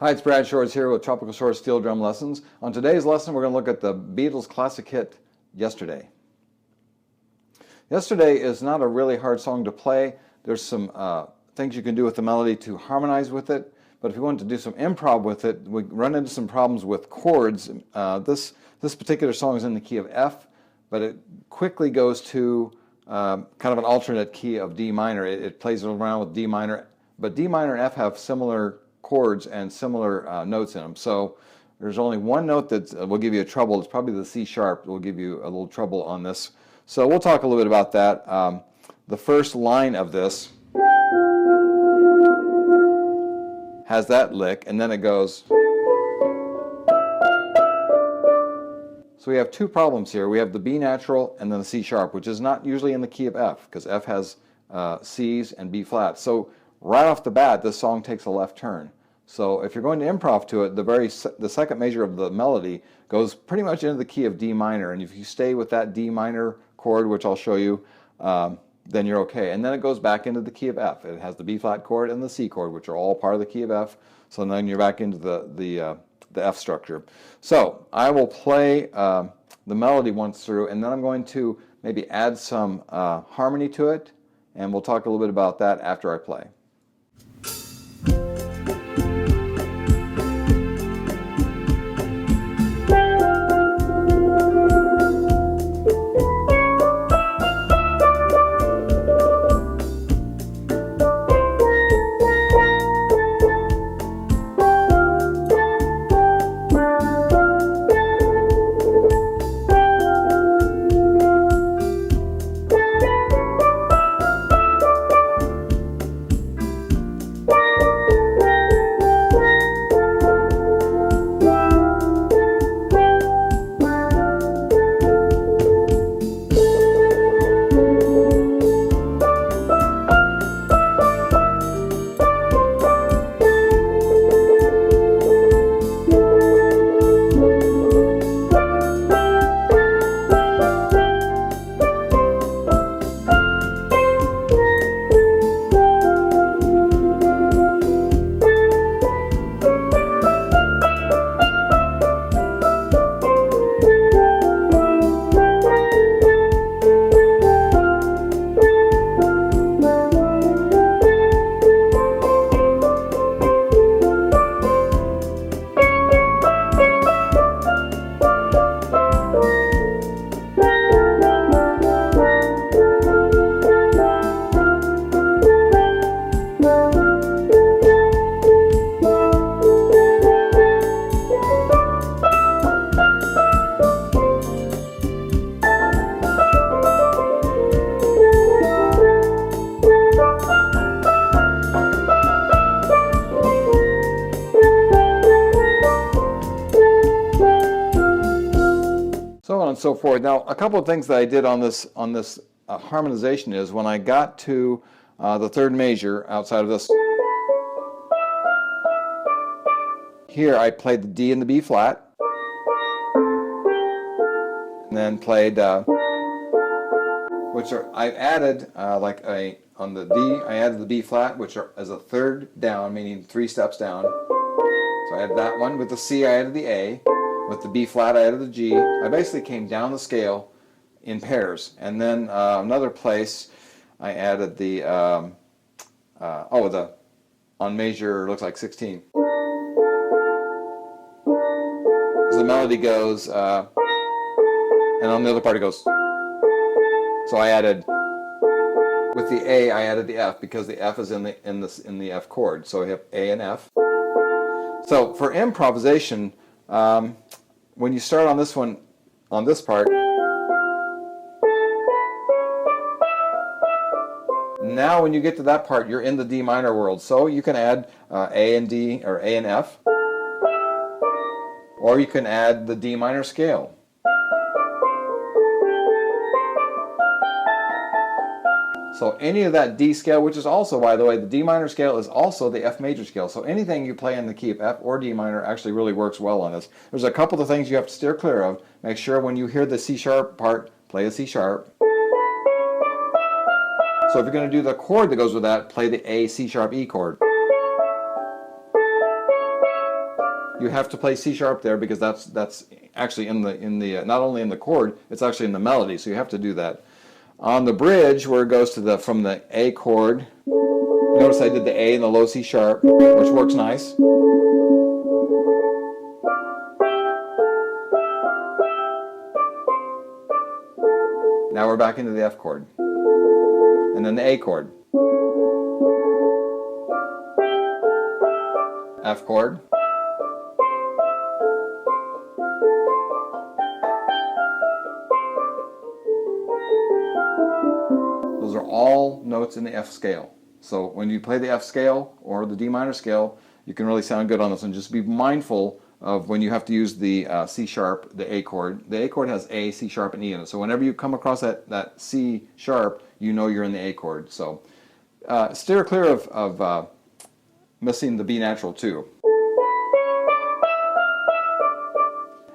Hi, it's Brad Shores here with Tropical Shores Steel Drum Lessons. On today's lesson, we're going to look at the Beatles' classic hit, Yesterday. Yesterday is not a really hard song to play. There's some things you can do with the melody to harmonize with it, but if you want to do some improv with it, we run into some problems with chords. This particular song is in the key of F, but it quickly goes to kind of an alternate key of D minor. It plays around with D minor, but D minor and F have similar chords and similar notes in them. So there's only one note that will give you a trouble. It's probably the C sharp that will give you a little trouble on this. So we'll talk a little bit about that. The first line of this has that lick, and then it goes. So we have two problems here. We have the B natural and then the C sharp, which is not usually in the key of F, because F has C's and B flat. So right off the bat, this song takes a left turn. So if you're going to improv to it, the second measure of the melody goes pretty much into the key of D minor, and if you stay with that D minor chord, which I'll show you, then you're okay. And then it goes back into the key of F. It has the B flat chord and the C chord, which are all part of the key of F. So then you're back into the F structure. So I will play the melody once through, and then I'm going to maybe add some harmony to it, and we'll talk a little bit about that after I play. So on and so forth. Now, a couple of things that I did on this harmonization is when I got to the third measure outside of this, here I played the D and the B flat, and then played which are I added on the D I added the B flat, which are as a third down, meaning 3 steps down. So I added that one. With the C I added the A. With the B flat, I added the G. I basically came down the scale in pairs. And then another place, I added the, on measure, looks like 16. The melody goes, and on the other part it goes. So I added, with the A, I added the F, because the F is in the F chord. So we have A and F. So for improvisation, when you start on this one, on this part, now when you get to that part, you're in the D minor world. So you can add A and D, or A and F, or you can add the D minor scale. So any of that D scale, which is also, by the way, the D minor scale is also the F major scale. So anything you play in the key of F or D minor actually really works well on this. There's a couple of things you have to steer clear of. Make sure when you hear the C sharp part, play a C sharp. So if you're going to do the chord that goes with that, play the A, C sharp, E chord. you have to play C sharp there because that's actually in the not only in the chord, it's actually in the melody, so you have to do that. On the bridge, where it goes to from the A chord, notice I did the A and the low C sharp, which works nice. Now we're back into the F chord, and then the A chord, F chord, those are all notes in the F scale. So when you play the F scale or the D minor scale, you can really sound good on this one. Just be mindful of when you have to use the C sharp, the A chord. The A chord has A, C sharp, and E in it. So whenever you come across that C sharp, you know you're in the A chord. So steer clear of missing the B natural too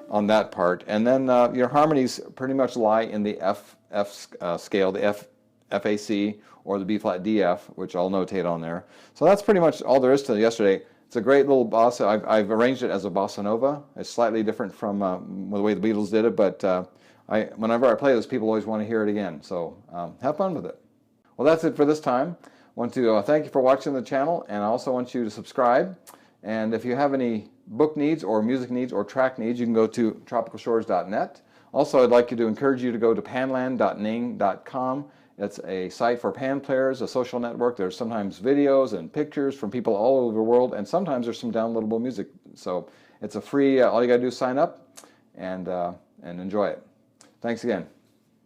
on that part. And then your harmonies pretty much lie in the F scale, the FAC, or the B flat DF, which I'll notate on there. So that's pretty much all there is to yesterday. It's a great little bossa. I've arranged it as a bossa nova. It's slightly different from the way the Beatles did it, but whenever I play this, people always want to hear it again. So have fun with it. Well, that's it for this time. I want to thank you for watching the channel, and I also want you to subscribe. And if you have any book needs or music needs or track needs, you can go to tropicalshores.net. Also, I'd like to encourage you to go to panland.ning.com. It's a site for pan players, a social network. There's sometimes videos and pictures from people all over the world, and sometimes there's some downloadable music. So it's a free, all you got to do is sign up and enjoy it. Thanks again.